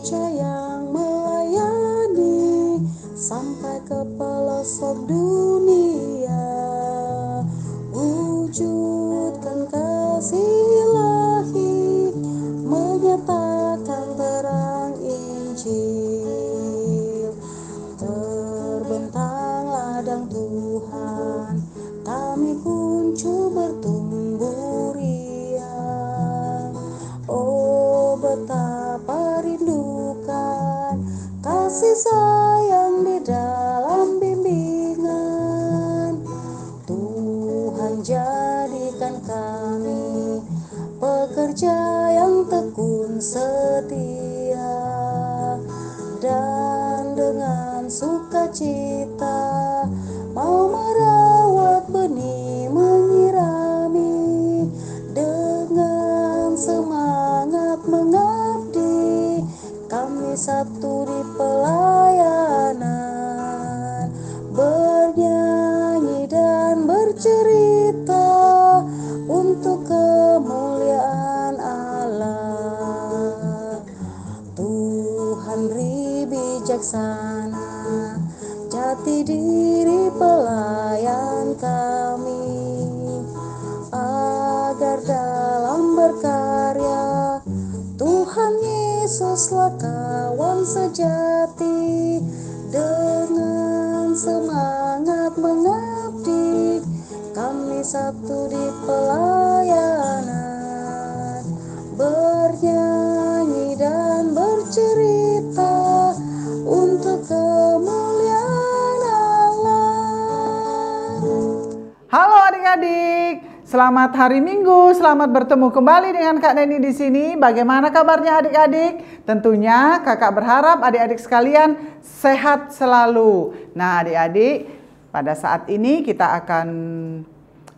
gereja yang melayani sampai ke pelosok dunia. Wujudkan kasih ilahi, menyatakan terang Injil. Terbentang ladang Tuhan, kami kuncup bertumbuh riang. Oh, betapa rindukan kasih sayang di dalam bimbingan. Tuhan jadikan kami pekerja yang tekun setia, dan dengan sukacita mau merawat benih, menyirami, dengan semangat mengabdi. Kami Sabtu di pelayanan, bernyanyi dan bercerita untuk kemuliaan Allah. Tuhan beri bijaksana, jati diri pelayan kami, agar dalam berkarya Tuhan Yesuslah kawan sejati. Dengan semangat mengabdi, kami Sabtu di pelayanan, bernyanyi dan bercerita untuk kemuliaan Allah. Halo adik-adik, selamat hari Minggu, selamat bertemu kembali dengan Kak Neni di sini. Bagaimana kabarnya adik-adik? Tentunya kakak berharap adik-adik sekalian sehat selalu. Nah adik-adik, pada saat ini kita akan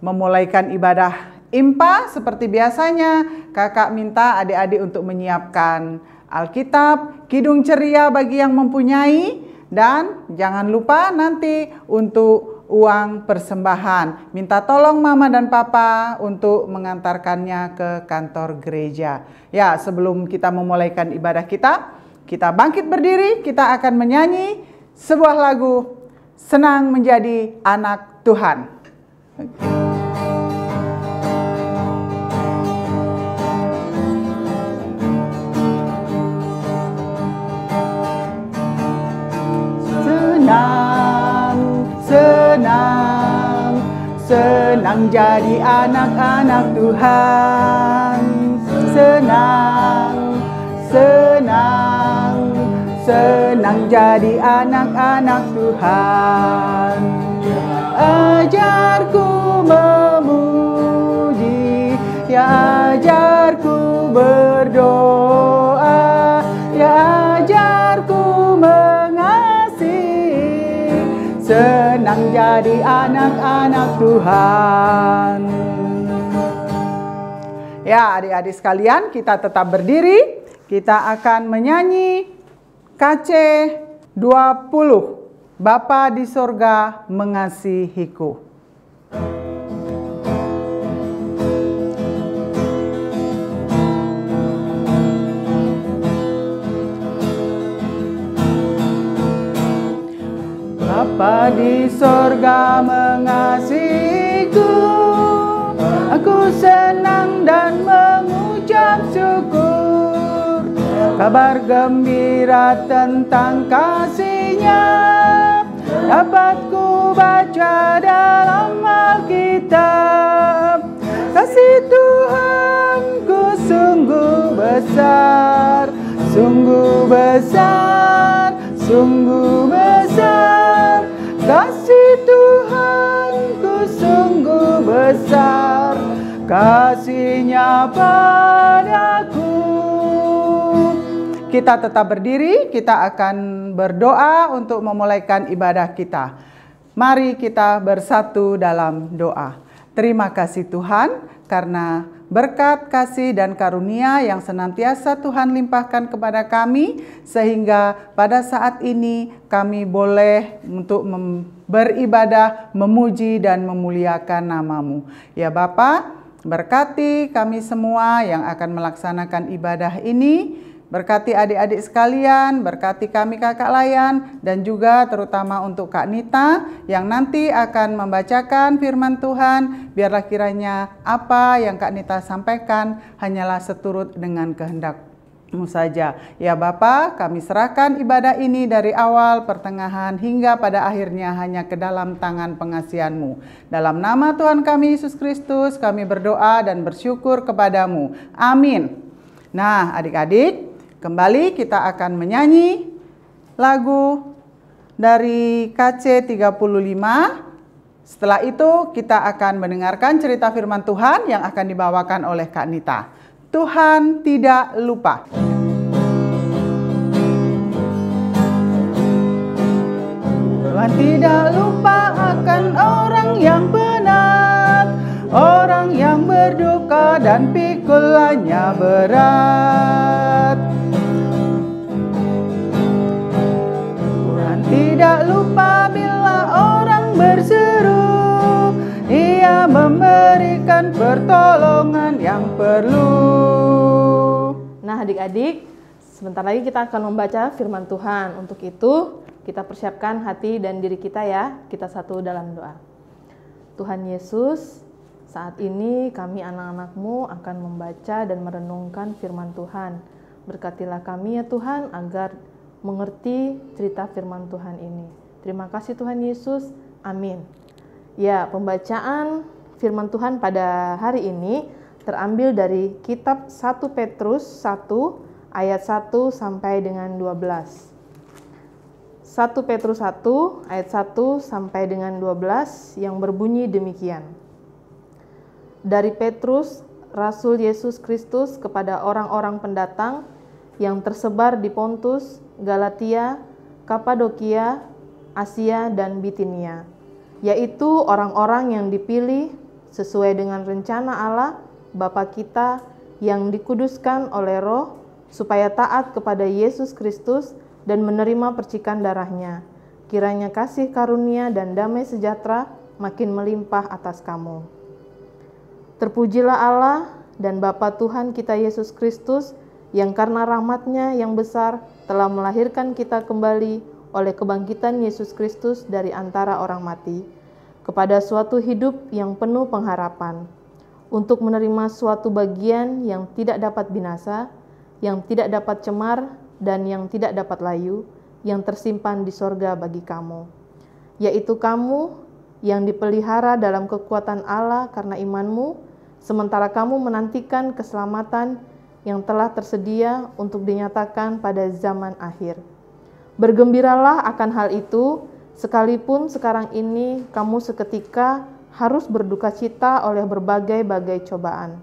memulaikan ibadah IMPA seperti biasanya. Kakak minta adik-adik untuk menyiapkan Alkitab, kidung ceria bagi yang mempunyai, dan jangan lupa nanti untuk uang persembahan. Minta tolong mama dan papa untuk mengantarkannya ke kantor gereja. Ya, sebelum kita memulaikan ibadah kita bangkit berdiri, kita akan menyanyi sebuah lagu Senang Menjadi Anak Tuhan. Senang jadi anak-anak Tuhan. Senang jadi anak-anak Tuhan. Ajarku memuji, ya ajarku berdoa, ya ajarku mengasihi. Senang jadi anak-anak Tuhan. Ya adik-adik sekalian, kita tetap berdiri. Kita akan menyanyi KC 20, Bapa di sorga mengasihiku. Bapa di sorga mengasihiku, aku senang dan mengucap syukur. Kabar gembira tentang kasih-Nya dapat ku baca dalam Alkitab. Kasih Tuhanku sungguh besar, sungguh besar, sungguh besar. Kasih Tuhanku sungguh besar, kasih-Nya padaku. Kita tetap berdiri, kita akan berdoa untuk memulaikan ibadah kita. Mari kita bersatu dalam doa. Terima kasih Tuhan, karena berkat, kasih, dan karunia yang senantiasa Tuhan limpahkan kepada kami, sehingga pada saat ini kami boleh untuk beribadah, memuji, dan memuliakan nama-Mu. Ya Bapa, berkati kami semua yang akan melaksanakan ibadah ini. Berkati adik-adik sekalian, berkati kami kakak layan, dan juga terutama untuk Kak Nita yang nanti akan membacakan firman Tuhan. Biarlah kiranya apa yang Kak Nita sampaikan hanyalah seturut dengan kehendak-Mu saja. Ya Bapa, kami serahkan ibadah ini dari awal, pertengahan, hingga pada akhirnya hanya ke dalam tangan pengasihan-Mu. Dalam nama Tuhan kami Yesus Kristus, kami berdoa dan bersyukur kepadamu. Amin. Nah, adik-adik, kembali kita akan menyanyi lagu dari KC 35. Setelah itu kita akan mendengarkan cerita firman Tuhan yang akan dibawakan oleh Kak Nita. Tuhan tidak lupa. Tuhan tidak lupa akan orang yang benar, orang yang berduka dan pikulannya berat. Tuhan tidak lupa bila orang berseru, Ia memberikan pertolongan yang perlu. Nah adik-adik, sebentar lagi kita akan membaca firman Tuhan. Untuk itu kita persiapkan hati dan diri kita ya. Kita satu dalam doa. Tuhan Yesus, saat ini kami anak-anak-Mu akan membaca dan merenungkan firman Tuhan. Berkatilah kami ya Tuhan agar mengerti cerita firman Tuhan ini. Terima kasih Tuhan Yesus. Amin. Ya, pembacaan firman Tuhan pada hari ini terambil dari kitab 1 Petrus 1 ayat 1 sampai dengan 12. 1 Petrus 1 ayat 1 sampai dengan 12 yang berbunyi demikian. Dari Petrus, Rasul Yesus Kristus kepada orang-orang pendatang yang tersebar di Pontus, Galatia, Kapadokia, Asia, dan Bitinia, yaitu orang-orang yang dipilih sesuai dengan rencana Allah Bapa kita yang dikuduskan oleh Roh, supaya taat kepada Yesus Kristus dan menerima percikan darahnya. Kiranya kasih karunia dan damai sejahtera makin melimpah atas kamu. Terpujilah Allah dan Bapa Tuhan kita Yesus Kristus, yang karena rahmat-Nya yang besar telah melahirkan kita kembali oleh kebangkitan Yesus Kristus dari antara orang mati, kepada suatu hidup yang penuh pengharapan, untuk menerima suatu bagian yang tidak dapat binasa, yang tidak dapat cemar, dan yang tidak dapat layu, yang tersimpan di sorga bagi kamu, yaitu kamu yang dipelihara dalam kekuatan Allah karena imanmu, sementara kamu menantikan keselamatan yang telah tersedia untuk dinyatakan pada zaman akhir. Bergembiralah akan hal itu, sekalipun sekarang ini kamu seketika harus berduka cita oleh berbagai-bagai cobaan.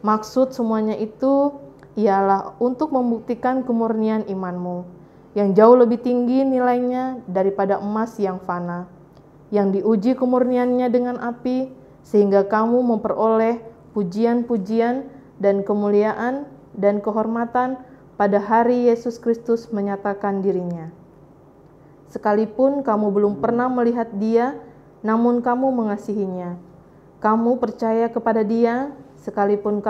Maksud semuanya itu ialah untuk membuktikan kemurnian imanmu, yang jauh lebih tinggi nilainya daripada emas yang fana, yang diuji kemurniannya dengan api, sehingga kamu memperoleh pujian-pujian dan kemuliaan dan kehormatan pada hari Yesus Kristus menyatakan dirinya. Sekalipun kamu belum pernah melihat Dia, namun kamu mengasihinya. Kamu percaya kepada Dia, sekalipun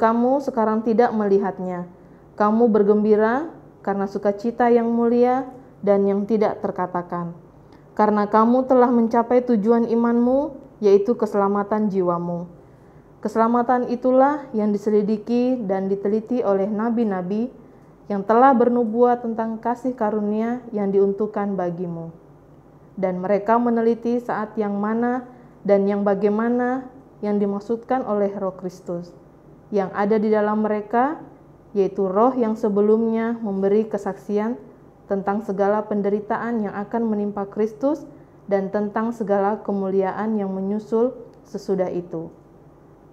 kamu sekarang tidak melihatnya. Kamu bergembira karena sukacita yang mulia dan yang tidak terkatakan. Karena kamu telah mencapai tujuan imanmu, yaitu keselamatan jiwamu. Keselamatan itulah yang diselidiki dan diteliti oleh nabi-nabi yang telah bernubuat tentang kasih karunia yang diuntukkan bagimu. Dan mereka meneliti saat yang mana dan yang bagaimana yang dimaksudkan oleh Roh Kristus yang ada di dalam mereka, yaitu Roh yang sebelumnya memberi kesaksian tentang segala penderitaan yang akan menimpa Kristus dan tentang segala kemuliaan yang menyusul sesudah itu.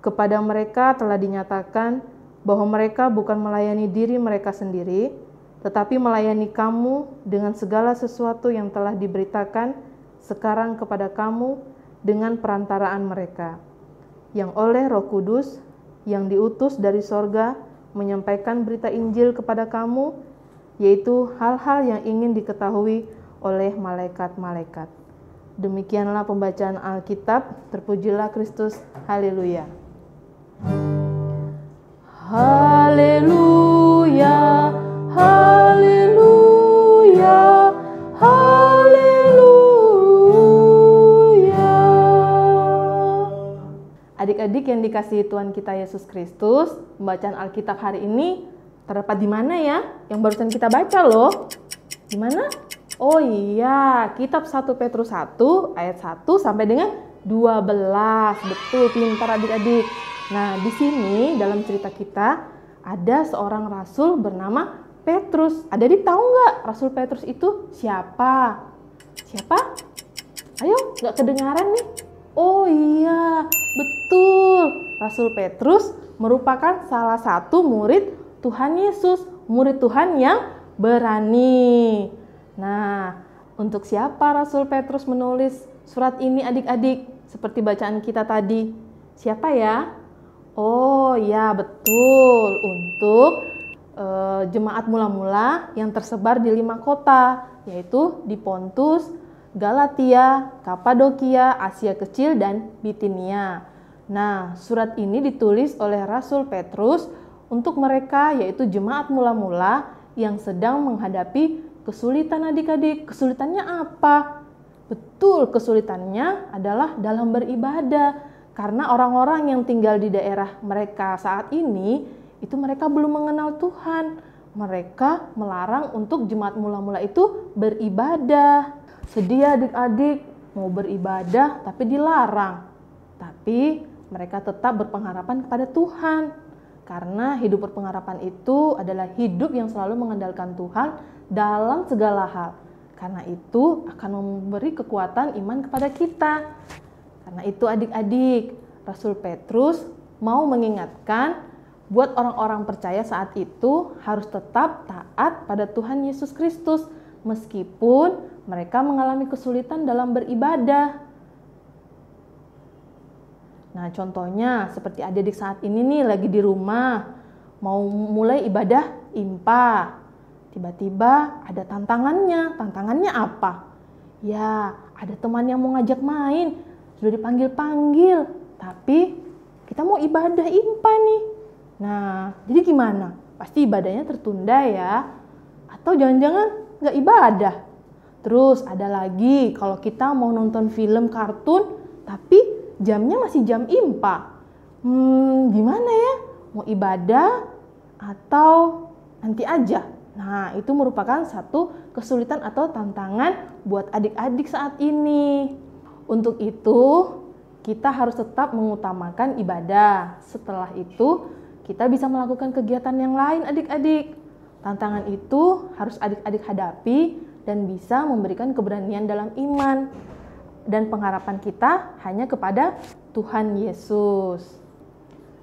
Kepada mereka telah dinyatakan bahwa mereka bukan melayani diri mereka sendiri, tetapi melayani kamu dengan segala sesuatu yang telah diberitakan sekarang kepada kamu dengan perantaraan mereka, yang oleh Roh Kudus yang diutus dari sorga menyampaikan berita Injil kepada kamu, yaitu hal-hal yang ingin diketahui oleh malaikat-malaikat. Demikianlah pembacaan Alkitab. Terpujilah Kristus. Haleluya. Haleluya, haleluya, haleluya. Adik-adik yang dikasihi Tuhan kita Yesus Kristus, pembacaan Alkitab hari ini terdapat di mana ya? Yang barusan kita baca loh. Di mana? Oh iya, kitab 1 Petrus 1 ayat 1 sampai dengan 12. Betul, pintar adik-adik. Nah, di sini dalam cerita kita ada seorang rasul bernama Petrus. Adik-adik tahu nggak Rasul Petrus itu siapa? Siapa? Ayo, nggak kedengaran nih? Oh iya, betul. Rasul Petrus merupakan salah satu murid Tuhan Yesus, murid Tuhan yang berani. Nah, untuk siapa Rasul Petrus menulis surat ini adik-adik? Seperti bacaan kita tadi. Siapa ya? Oh ya, betul. Untuk jemaat mula-mula yang tersebar di 5 kota, yaitu di Pontus, Galatia, Kapadokia, Asia Kecil, dan Bitinia. Nah, surat ini ditulis oleh Rasul Petrus untuk mereka, yaitu jemaat mula-mula yang sedang menghadapi kesulitan adik-adik. Kesulitannya apa? Betul, kesulitannya adalah dalam beribadah. Karena orang-orang yang tinggal di daerah mereka saat ini, itu mereka belum mengenal Tuhan. Mereka melarang untuk jemaat mula-mula itu beribadah. Sedih adik-adik, mau beribadah tapi dilarang. Tapi mereka tetap berpengharapan kepada Tuhan. Karena hidup berpengharapan itu adalah hidup yang selalu mengandalkan Tuhan dalam segala hal. Karena itu akan memberi kekuatan iman kepada kita. Karena itu adik-adik, Rasul Petrus mau mengingatkan buat orang-orang percaya saat itu harus tetap taat pada Tuhan Yesus Kristus meskipun mereka mengalami kesulitan dalam beribadah. Nah, contohnya seperti adik-adik saat ini nih lagi di rumah mau mulai ibadah IMPA. Tiba-tiba ada tantangannya. Tantangannya apa? Ya, ada teman yang mau ngajak main. Sudah dipanggil-panggil, tapi kita mau ibadah IMPA nih. Nah, jadi gimana? Pasti ibadahnya tertunda ya. Atau jangan-jangan nggak ibadah. Terus ada lagi, kalau kita mau nonton film kartun, tapi jamnya masih jam IMPA. Gimana ya? Mau ibadah atau nanti aja? Nah, itu merupakan satu kesulitan atau tantangan buat adik-adik saat ini. Untuk itu, kita harus tetap mengutamakan ibadah. Setelah itu, kita bisa melakukan kegiatan yang lain adik-adik. Tantangan itu harus adik-adik hadapi dan bisa memberikan keberanian dalam iman. Dan pengharapan kita hanya kepada Tuhan Yesus.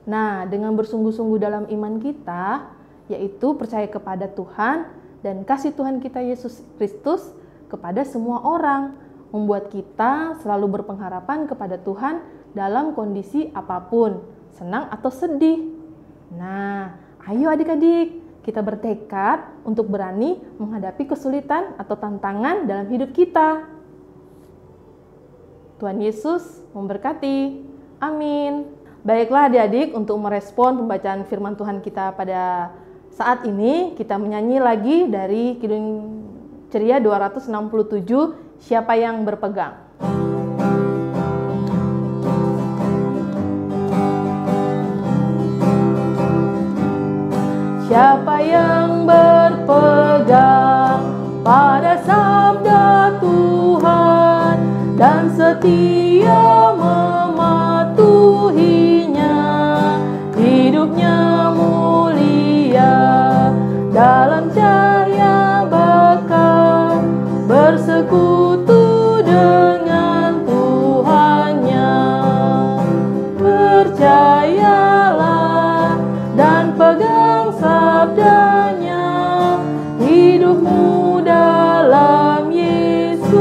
Nah, dengan bersungguh-sungguh dalam iman kita, yaitu percaya kepada Tuhan dan kasih Tuhan kita Yesus Kristus kepada semua orang, membuat kita selalu berpengharapan kepada Tuhan dalam kondisi apapun, senang atau sedih. Nah, ayo adik-adik, kita bertekad untuk berani menghadapi kesulitan atau tantangan dalam hidup kita. Tuhan Yesus memberkati. Amin. Baiklah adik-adik, untuk merespon pembacaan firman Tuhan kita pada saat ini, kita menyanyi lagi dari Kidung Ceria 267, Siapa yang berpegang. Siapa yang berpegang pada sabda Tuhan dan setia mematuhinya, hidupnya mulia dalam cahaya bahkan bersekutu dengan Tuhannya. Percayalah dan pegang sabdanya, hidupmu dalam Yesus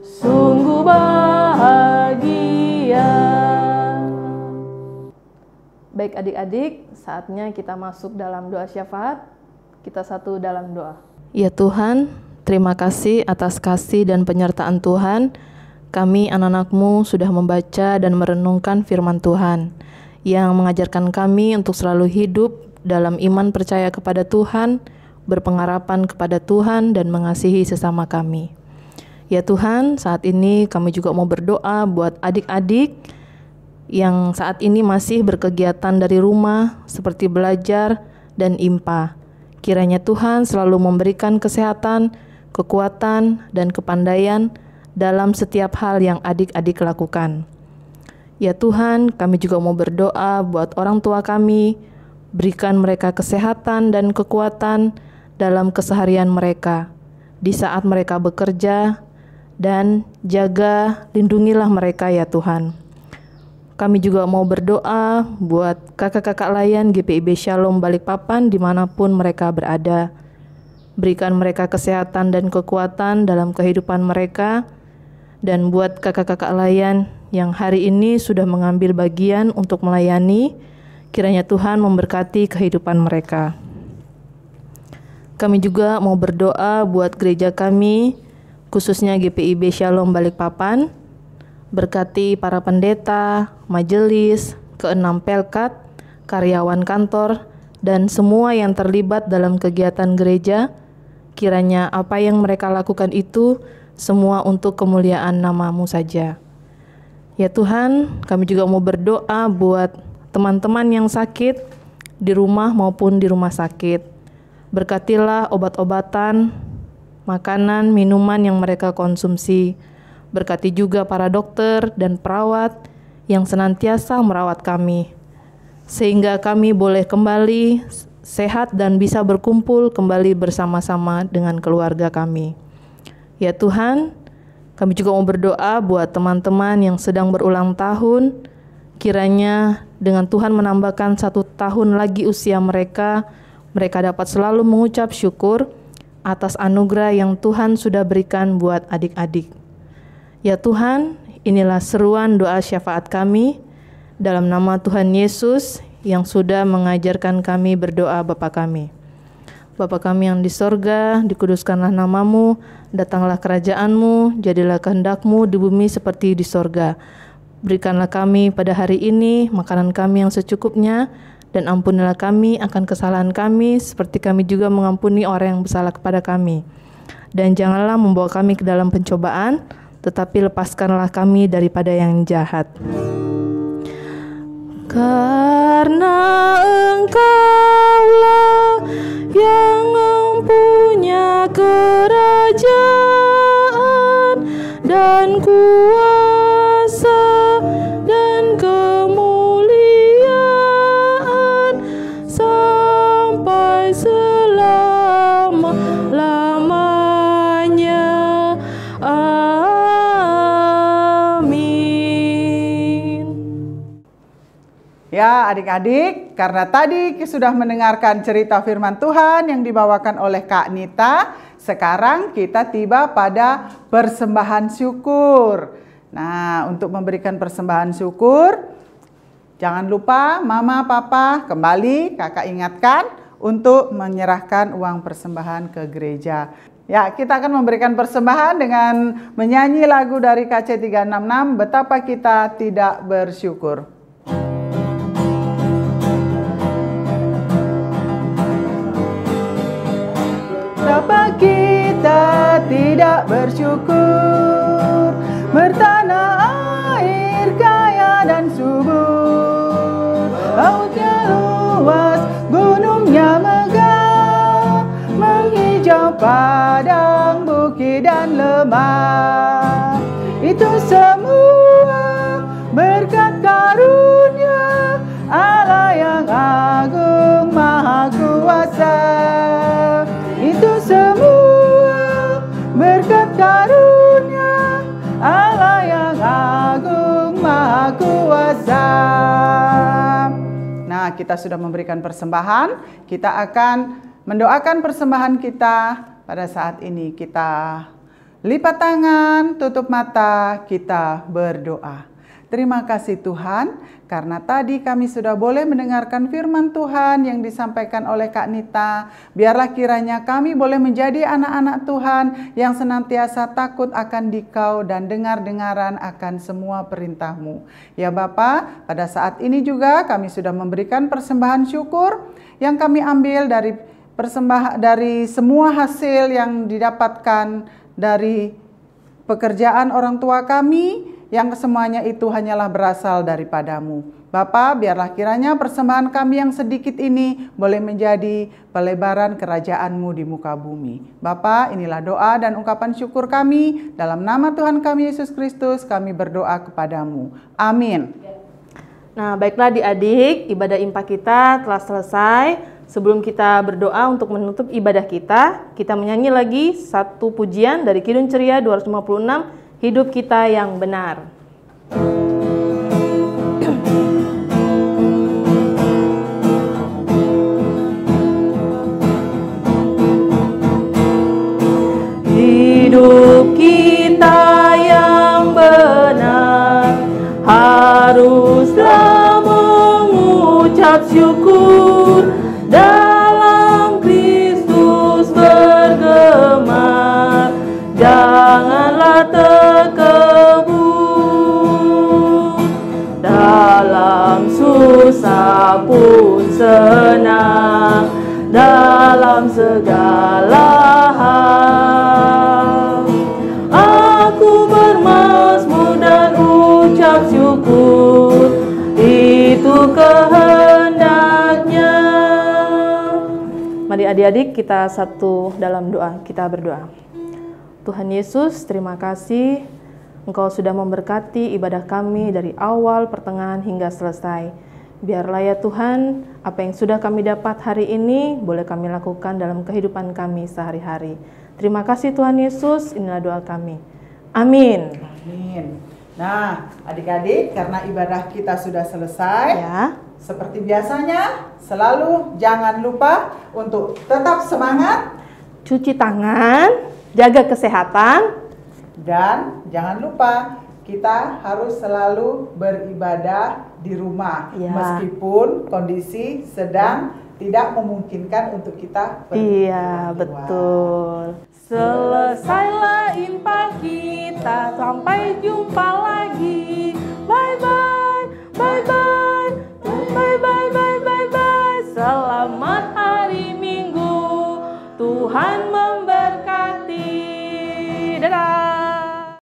sungguh bahagia. Baik adik-adik, saatnya kita masuk dalam doa syafaat. Kita satu dalam doa. Ya Tuhan, terima kasih atas kasih dan penyertaan Tuhan. Kami anak-anak-Mu sudah membaca dan merenungkan firman Tuhan. yang mengajarkan kami untuk selalu hidup dalam iman percaya kepada Tuhan, berpengharapan kepada Tuhan, dan mengasihi sesama kami. Ya Tuhan, saat ini kami juga mau berdoa buat adik-adik yang saat ini masih berkegiatan dari rumah seperti belajar dan IMPA. Kiranya Tuhan selalu memberikan kesehatan, kekuatan, dan kepandaian dalam setiap hal yang adik-adik lakukan. Ya Tuhan, kami juga mau berdoa buat orang tua kami, berikan mereka kesehatan dan kekuatan dalam keseharian mereka di saat mereka bekerja, dan jaga, lindungilah mereka ya Tuhan. Kami juga mau berdoa buat kakak-kakak layan GPIB Shalom Balikpapan dimanapun mereka berada. Berikan mereka kesehatan dan kekuatan dalam kehidupan mereka, dan buat kakak-kakak layan yang hari ini sudah mengambil bagian untuk melayani, kiranya Tuhan memberkati kehidupan mereka. Kami juga mau berdoa buat gereja kami, khususnya GPIB Shalom Balikpapan. Berkati para pendeta, majelis, ke-6 Pelkat, karyawan kantor, dan semua yang terlibat dalam kegiatan gereja. Kiranya apa yang mereka lakukan itu semua untuk kemuliaan nama-Mu saja. Ya Tuhan, kami juga mau berdoa buat teman-teman yang sakit di rumah maupun di rumah sakit. Berkatilah obat-obatan, makanan, minuman yang mereka konsumsi. Berkati juga para dokter dan perawat yang senantiasa merawat kami, sehingga kami boleh kembali sehat dan bisa berkumpul kembali bersama-sama dengan keluarga kami. Ya Tuhan, kami juga mau berdoa buat teman-teman yang sedang berulang tahun. Kiranya dengan Tuhan menambahkan 1 tahun lagi usia mereka, mereka dapat selalu mengucap syukur atas anugerah yang Tuhan sudah berikan buat adik-adik. Ya Tuhan, inilah seruan doa syafaat kami dalam nama Tuhan Yesus yang sudah mengajarkan kami berdoa Bapa kami. Bapa kami yang di sorga, dikuduskanlah nama-Mu, datanglah kerajaan-Mu, jadilah kehendak-Mu di bumi seperti di sorga. Berikanlah kami pada hari ini makanan kami yang secukupnya, dan ampunilah kami akan kesalahan kami, seperti kami juga mengampuni orang yang bersalah kepada kami. Dan janganlah membawa kami ke dalam pencobaan, tetapi lepaskanlah kami daripada yang jahat. Karena Engkaulah yang mempunyai kerajaan dan kuasa dan kemuliaan sampai selama-lamanya. Amin. Ya adik-adik, karena tadi sudah mendengarkan cerita firman Tuhan yang dibawakan oleh Kak Nita, sekarang kita tiba pada persembahan syukur. Nah, untuk memberikan persembahan syukur, jangan lupa Mama, Papa, kembali kakak ingatkan untuk menyerahkan uang persembahan ke gereja. Ya, kita akan memberikan persembahan dengan menyanyi lagu dari KC 366, Betapa Kita Tidak Bersyukur. Betapa kita tidak bersyukur, bertanah air kaya dan subur, lautnya luas, gunungnya megah, menghijau padang, bukit dan lembah. Itu semua berkat karunia Allah yang agung maha kuasa. Itu semua berkat karunia Allah yang agung maha kuasa. Nah, kita sudah memberikan persembahan. Kita akan mendoakan persembahan kita pada saat ini. Kita lipat tangan, tutup mata, kita berdoa. Terima kasih Tuhan, karena tadi kami sudah boleh mendengarkan firman Tuhan yang disampaikan oleh Kak Nita. Biarlah kiranya kami boleh menjadi anak-anak Tuhan yang senantiasa takut akan Dikau dan dengar-dengaran akan semua perintah-Mu. Ya Bapa, pada saat ini juga kami sudah memberikan persembahan syukur yang kami ambil dari semua hasil yang didapatkan dari pekerjaan orang tua kami, yang semuanya itu hanyalah berasal daripada-Mu. Bapa, biarlah kiranya persembahan kami yang sedikit ini boleh menjadi pelebaran kerajaan-Mu di muka bumi. Bapa, inilah doa dan ungkapan syukur kami. Dalam nama Tuhan kami Yesus Kristus, kami berdoa kepada-Mu. Amin. Nah, baiklah adik-adik, ibadah impak kita telah selesai. Sebelum kita berdoa untuk menutup ibadah kita menyanyi lagi satu pujian dari Kidung Ceria 256, Hidup Kita Yang Benar. Hidup kita yang benar haruslah mengucap syukur, dalam Kristus bergemar, janganlah terkebun, dalam susah pun senang, dalam segala hal aku bermazmur dan ucap syukur, itu kehendaknya. Mari adik-adik kita satu dalam doa, kita berdoa. Tuhan Yesus, terima kasih Engkau sudah memberkati ibadah kami dari awal, pertengahan hingga selesai. Biarlah ya Tuhan, apa yang sudah kami dapat hari ini boleh kami lakukan dalam kehidupan kami sehari-hari. Terima kasih Tuhan Yesus, inilah doa kami. Amin. Amin. Nah, adik-adik, karena ibadah kita sudah selesai, Ya. seperti biasanya, selalu jangan lupa untuk tetap semangat Cuci tangan, jaga kesehatan. dan jangan lupa kita harus selalu beribadah di rumah, Ya. meskipun kondisi sedang tidak memungkinkan untuk kita pergi Iya, keluar. betul. Selesailah impak kita, sampai jumpa lagi. Bye bye, bye bye, bye bye, bye bye, bye. Selamat hari Minggu, Tuhan